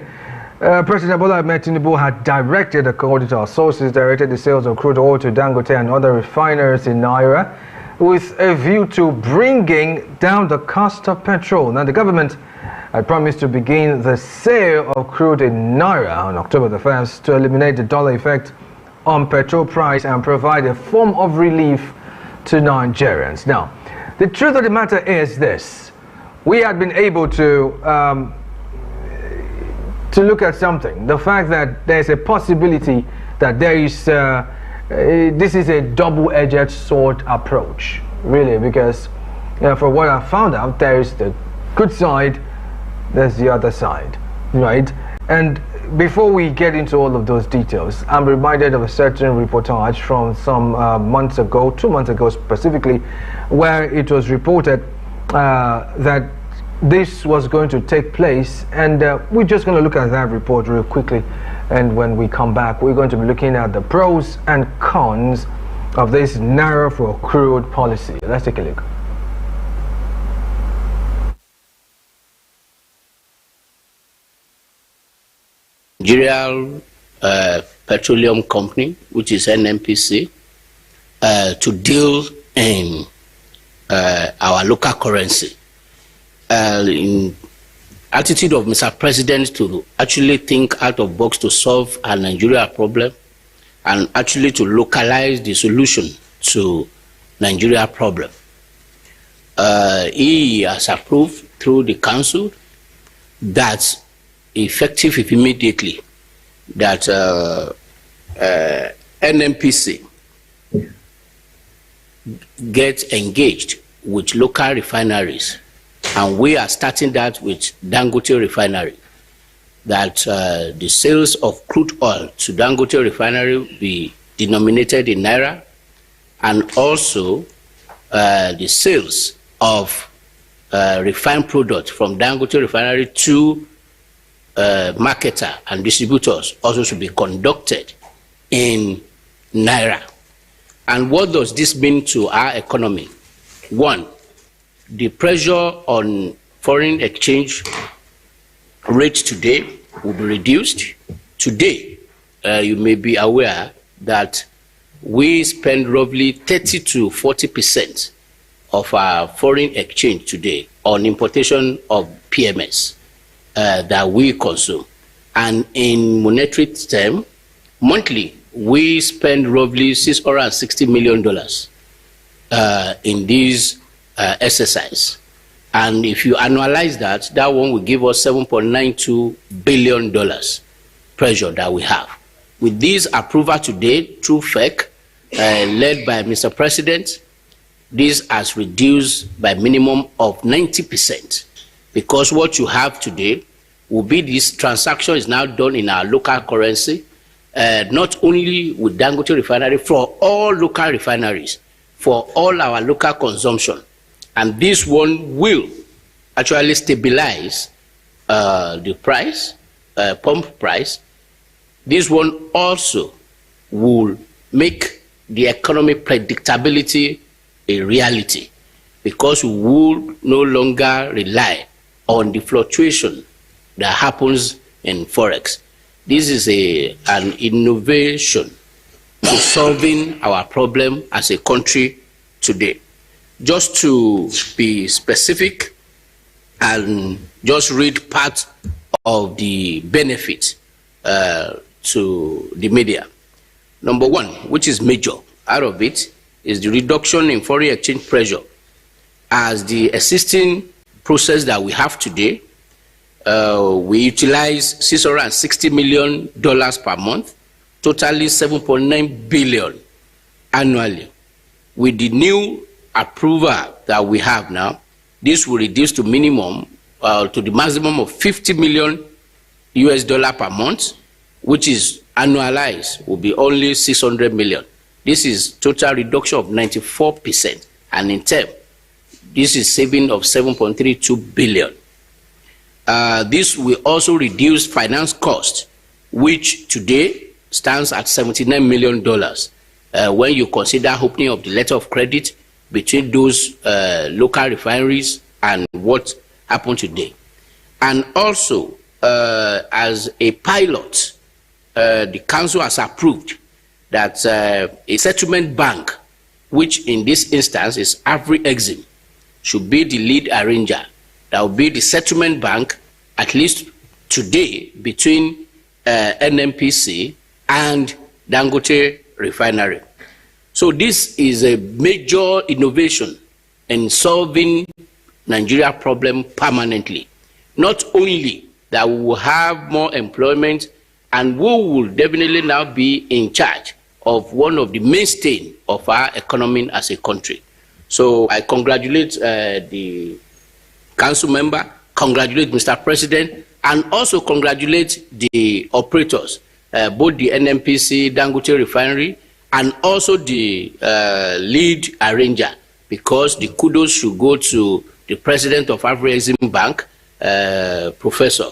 President Bola Ahmed Tinubu had directed, according to our sources, the sales of crude oil to Dangote and other refiners in Naira with a view to bringing down the cost of petrol. Now, the government had promised to begin the sale of crude in Naira on October the 1st to eliminate the dollar effect on petrol price and provide a form of relief to Nigerians. Now, the truth of the matter is this. We had been able to look at something. The fact that there's a possibility that there is, this is a double-edged sword approach, really, because for what I found out, there is the good side, there's the other side, right? And before we get into all of those details, I'm reminded of a certain reportage from some months ago, 2 months ago specifically, where it was reported that this was going to take place, and we're just going to look at that report real quickly, and when we come back, we're going to be looking at the pros and cons of this Naira for crude policy. Let's take a look. Nigerian Petroleum Company, which is NNPC, to deal in our local currency. In attitude of Mr. President to actually think out of box to solve a Nigeria problem and actually to localize the solution to Nigeria problem. He has approved through the council that effective immediately that NNPC gets engaged with local refineries, and we are starting that with Dangote refinery, that the sales of crude oil to Dangote refinery be denominated in Naira, and also the sales of refined product from Dangote refinery to marketer and distributors also should be conducted in Naira. And what does this mean to our economy? One, the pressure on foreign exchange rates today will be reduced. Today, you may be aware that we spend roughly 30 to 40% of our foreign exchange today on importation of PMS that we consume. And in monetary terms, monthly, we spend roughly $660 million in this exercise. And if you annualize that, that one will give us $7.92 billion pressure that we have. With this approval today through FEC, led by Mr. President, this has reduced by minimum of 90%, because what you have today will be this transaction is now done in our local currency, not only with Dangote refinery, for all local refineries, for all our local consumption. And this one will actually stabilize the price, pump price. This one also will make the economic predictability a reality, because we will no longer rely on the fluctuation that happens in Forex. This is an innovation to solving our problem as a country today. Just to be specific and just read part of the benefit to the media. Number one, which is major out of it, is the reduction in foreign exchange pressure. As the existing process that we have today, we utilize $660 million per month, totally $7.9 billion annually. With the new approval that we have now, this will reduce to minimum, to the maximum of $50 million per month, which is annualized, will be only $600 million. This is total reduction of 94%, and in term, this is saving of $7.32 billion. This will also reduce finance cost, which today stands at $79 million. When you consider opening of the letter of credit between those local refineries and what happened today. And also, as a pilot, the council has approved that a settlement bank, which in this instance is Afri-Exim, should be the lead arranger. That will be the settlement bank, at least today, between NNPC and Dangote refinery. So this is a major innovation in solving Nigeria problem permanently. Not only that we will have more employment, and we will definitely now be in charge of one of the mainstays of our economy as a country. So I congratulate the council member, congratulate Mr. President, and also congratulate the operators, both the NNPC, Dangote refinery, and also the lead arranger, because the kudos should go to the president of Afri-Exim Bank, Professor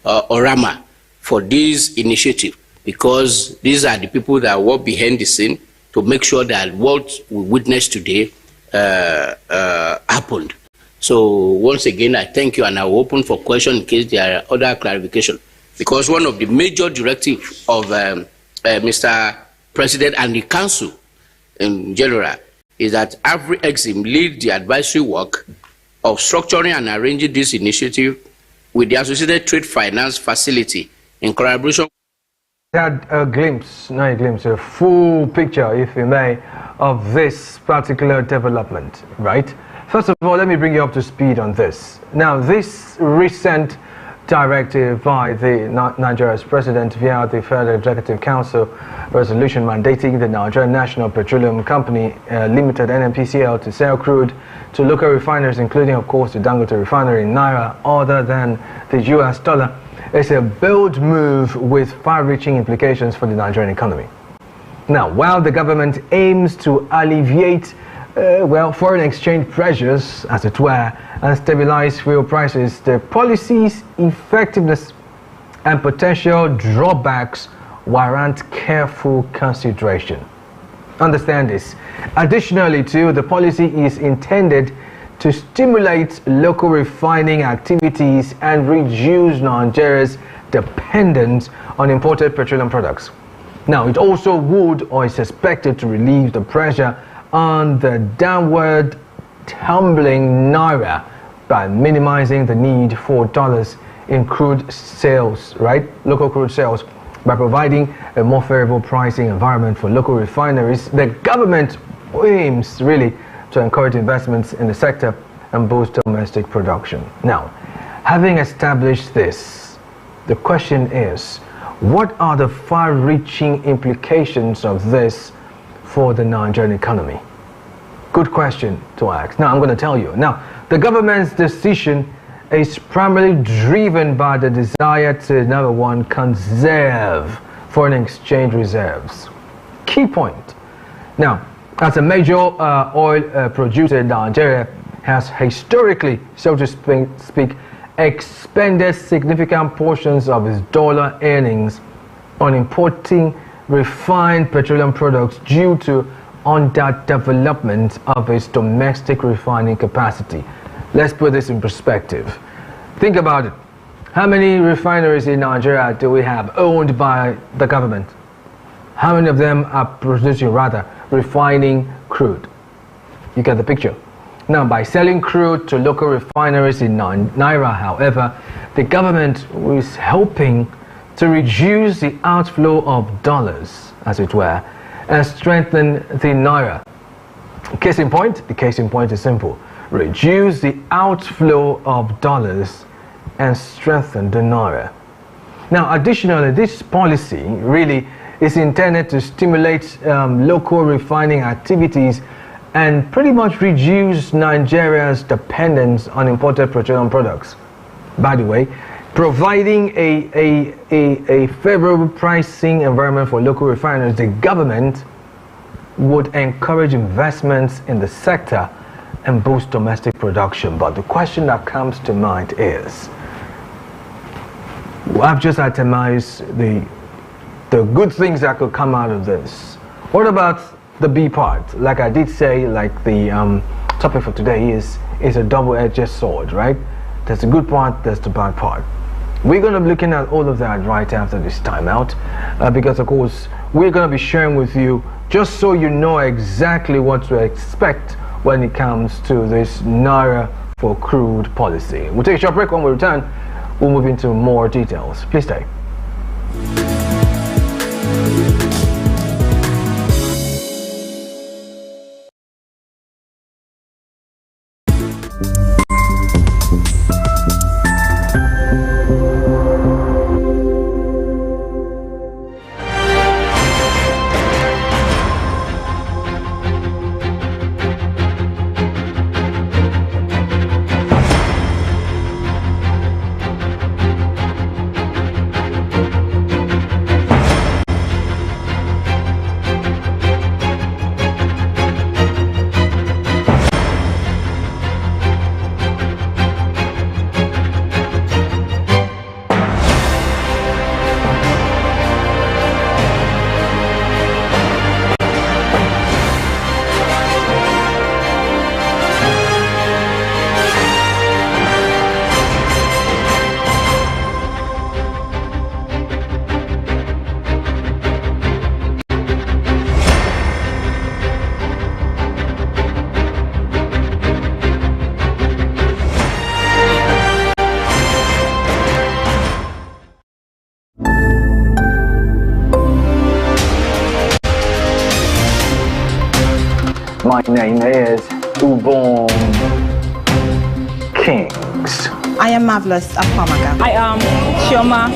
Orama, for this initiative, because these are the people that work behind the scene to make sure that what we witnessed today happened. So once again, I thank you, and I will open for questions in case there are other clarification. Because one of the major directives of Mr. President and the Council in general is that Afri-Exim lead the advisory work of structuring and arranging this initiative with the Associated Trade Finance Facility in collaboration. Had a glimpse, not a glimpse, a full picture, if you may, of this particular development, right? First of all, let me bring you up to speed on this. Now, this recent directive by the Nigeria's president via the Federal Executive Council resolution mandating the Nigerian National Petroleum Company Limited (NNPCL) to sell crude to local refiners, including, of course, the Dangote refinery in naira other than the US dollar, is a bold move with far-reaching implications for the Nigerian economy. Now, while the government aims to alleviate foreign exchange pressures, as it were, and stabilize fuel prices, the policy's effectiveness and potential drawbacks warrant careful consideration. Understand this. Additionally, too, the policy is intended to stimulate local refining activities and reduce Nigeria's dependence on imported petroleum products. Now, it also would, or is expected to, relieve the pressure on the downward tumbling naira by minimizing the need for dollars in crude sales, right? Local crude sales, by providing a more favorable pricing environment for local refineries. The government aims really to encourage investments in the sector and boost domestic production. Now, having established this, the question is, what are the far-reaching implications of this for the Nigerian economy? Good question to ask. Now, I'm going to tell you. Now, the government's decision is primarily driven by the desire to, number one, conserve foreign exchange reserves. Key point. Now, as a major oil producer, Nigeria has historically, so to speak, expended significant portions of its dollar earnings on importing refined petroleum products due to underdevelopment of its domestic refining capacity. Let's put this in perspective. Think about it. How many refineries in Nigeria do we have owned by the government? How many of them are producing, refining crude? You get the picture. Now, by selling crude to local refineries in Naira, however, the government is helping to reduce the outflow of dollars, as it were, and strengthen the Naira. Case in point, the case in point is simple. Reduce the outflow of dollars and strengthen the Naira. Now, additionally, this policy really is intended to stimulate local refining activities and pretty much reduce Nigeria's dependence on imported petroleum products. By the way, providing a favorable pricing environment for local refiners, the government would encourage investments in the sector and boost domestic production. But the question that comes to mind is, I've just itemized the good things that could come out of this. What about the B part? Like I did say, like the topic for today is a double-edged sword, right? There's the good part, there's the bad part. We're going to be looking at all of that right after this time out, because of course we're going to be sharing with you just so you know exactly what to expect when it comes to this Naira for crude policy. We'll take a short break. When we return, we'll move into more details. Please stay. My name is Ubon Kings. I am Marvelous Afamaga. I am Shioma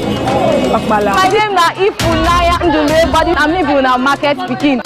Okbala. My name is Ifulaya Ndule, but I'm living in a market begin.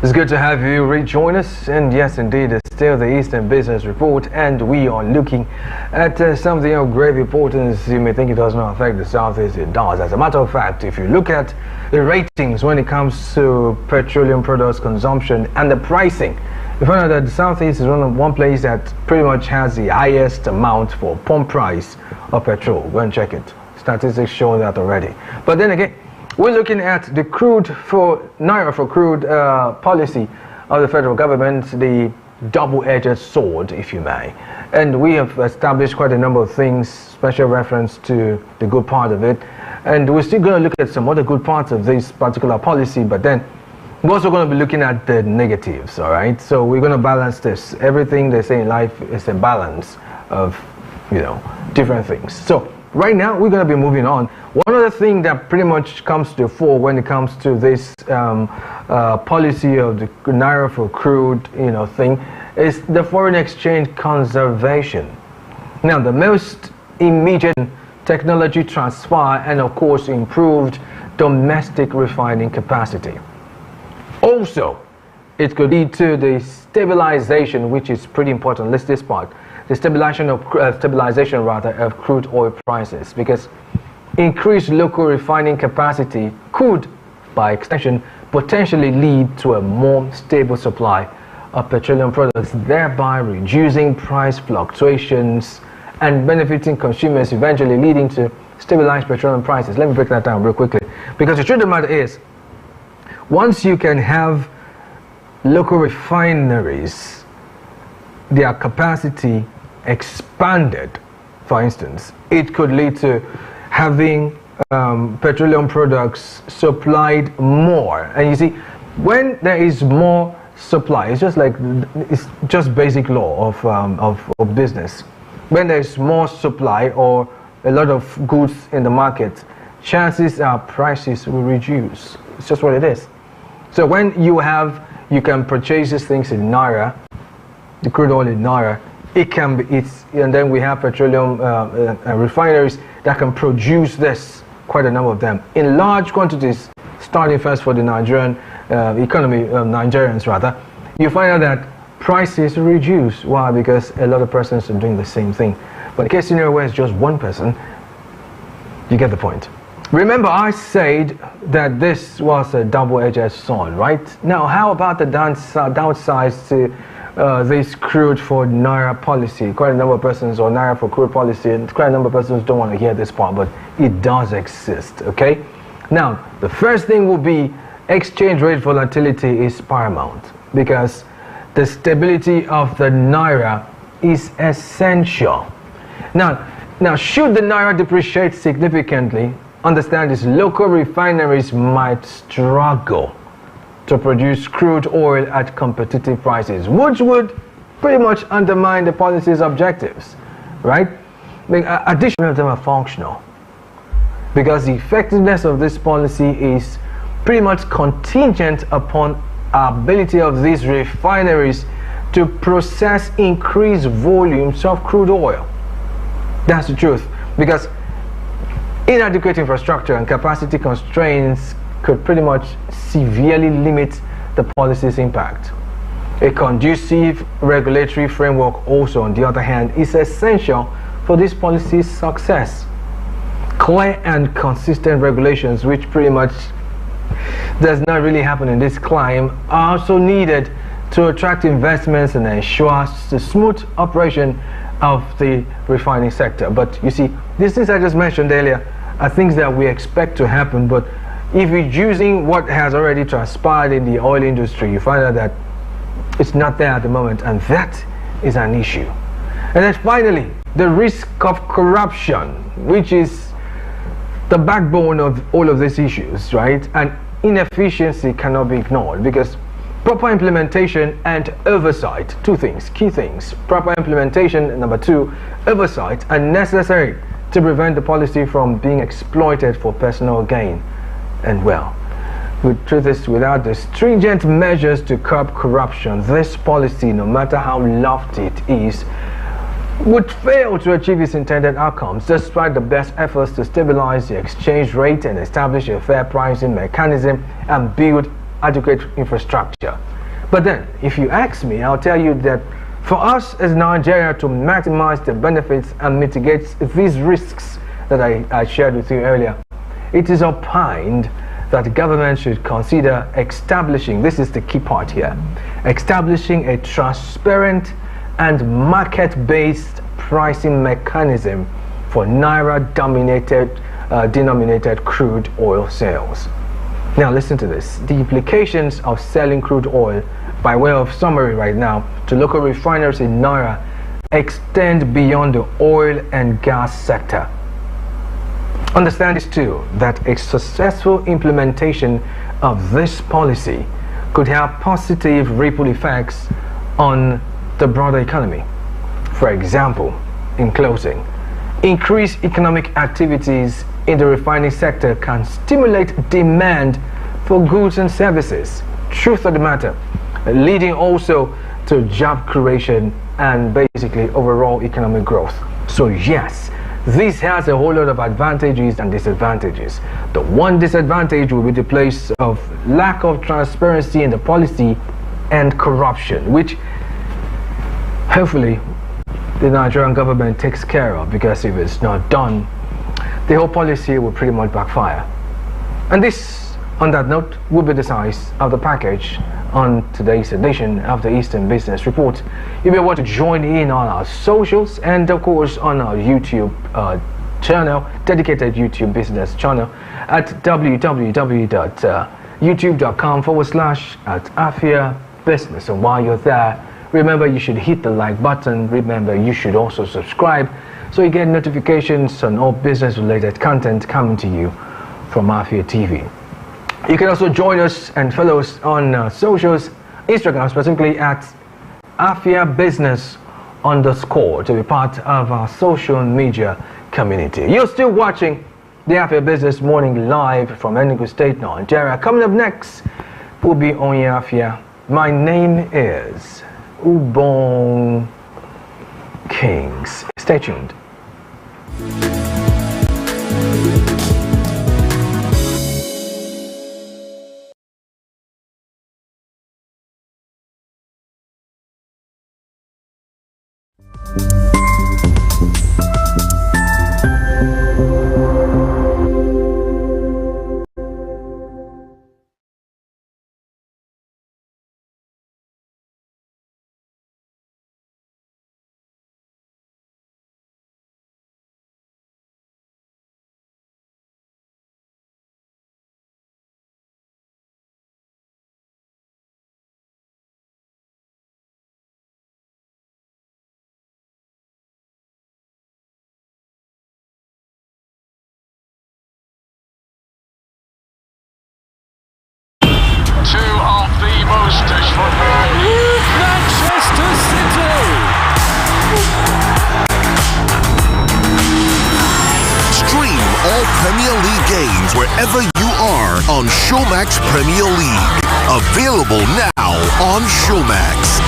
It's good to have you rejoin us, and yes indeed, it's still the Eastern Business Report, and we are looking at something of great importance. You may think it does not affect the Southeast, it does. As a matter of fact, if you look at the ratings when it comes to petroleum products consumption and the pricing, you find out that the Southeast is one place that pretty much has the highest amount for pump price of petrol. Go and check it. Statistics show that already. But then again, we're looking at the Naira for crude policy of the federal government, the double-edged sword, if you may. And we have established quite a number of things, special reference to the good part of it. And we're still going to look at some other good parts of this particular policy, but then we're also going to be looking at the negatives, all right? So we're going to balance this. Everything they say in life is a balance of, different things. So right now, we're going to be moving on. One other thing that pretty much comes to the fore when it comes to this policy of the Naira for crude, thing, is the foreign exchange conservation. Now, the most immediate technology transfer and, of course, improved domestic refining capacity. Also, it could lead to the stabilization, which is pretty important. Let's this part. The stabilization of crude oil prices, because increased local refining capacity could, by extension, potentially lead to a more stable supply of petroleum products, thereby reducing price fluctuations and benefiting consumers, eventually leading to stabilized petroleum prices. Let me break that down real quickly, because the truth of the matter is, once you can have local refineries, their capacity expanded, for instance, it could lead to having petroleum products supplied more. And you see, when there is more supply, it's just basic law of business. When there is more supply or a lot of goods in the market, chances are prices will reduce. It's just what it is. So when you can purchase these things in Naira, the crude oil in Naira, and then we have petroleum refineries that can produce this, quite a number of them, in large quantities, starting first for the Nigerian economy, Nigerians rather. You find out that prices reduce. Why? Because a lot of persons are doing the same thing. But in the case scenario where it's just one person, you get the point. Remember, I said that this was a double-edged sword, right? Now, how about the downsides to this crude for Naira policy? Quite a number of persons, or Naira for crude policy, and quite a number of persons don't want to hear this part, but it does exist, okay? Now, the first thing will be exchange rate volatility is paramount, because the stability of the Naira is essential. Now, should the Naira depreciate significantly, understand this, local refineries might struggle to produce crude oil at competitive prices, which would pretty much undermine the policy's objectives, right? Additionally, of them are functional, because the effectiveness of this policy is pretty much contingent upon our ability of these refineries to process increased volumes of crude oil. That's the truth, because inadequate infrastructure and capacity constraints could pretty much severely limit the policy's impact. A conducive regulatory framework also, on the other hand, is essential for this policy's success. Clear and consistent regulations, which pretty much does not really happen in this climate, are also needed to attract investments and ensure the smooth operation of the refining sector. But you see, these things I just mentioned earlier are things that we expect to happen, but if you're using what has already transpired in the oil industry, you find out that it's not there at the moment, and that is an issue. And then finally, the risk of corruption, which is the backbone of all of these issues, right? And inefficiency cannot be ignored, because proper implementation and oversight, two things, key things, proper implementation and number two, oversight, are necessary to prevent the policy from being exploited for personal gain. And well, the truth is, without the stringent measures to curb corruption, this policy, no matter how lofty it is, would fail to achieve its intended outcomes, despite the best efforts to stabilize the exchange rate and establish a fair pricing mechanism and build adequate infrastructure. But then, if you ask me, I'll tell you that for us as Nigeria to maximize the benefits and mitigate these risks that I shared with you earlier, it is opined that the government should consider establishing, this is the key part here, establishing a transparent and market-based pricing mechanism for Naira-denominated crude oil sales. Now listen to this. The implications of selling crude oil, by way of summary right now, to local refiners in Naira extend beyond the oil and gas sector. Understand this too, that a successful implementation of this policy could have positive ripple effects on the broader economy. For example, in closing, increased economic activities in the refining sector can stimulate demand for goods and services. Truth of the matter, leading also to job creation and basically overall economic growth. So yes, this has a whole lot of advantages and disadvantages. The one disadvantage will be the place of lack of transparency in the policy and corruption, which hopefully the Nigerian government takes care of, because if it's not done, the whole policy will pretty much backfire. And this, on that note, will be the size of the package on today's edition of the Eastern Business Report. If you want to join in on our socials and of course on our YouTube channel, dedicated YouTube business channel at www.youtube.com/Afia Business. And while you're there, remember you should hit the like button. Remember you should also subscribe so you get notifications on all business related content coming to you from Afia TV. You can also join us and follow us on socials, Instagram specifically at Afia Business _ to be part of our social media community. You're still watching the Afia Business Morning live from Enugu State, Nigeria. Coming up next will be on Afia. My name is Ubong Kings. Stay tuned. Manchester City! Stream all Premier League games wherever you are on Showmax Premier League. Available now on Showmax.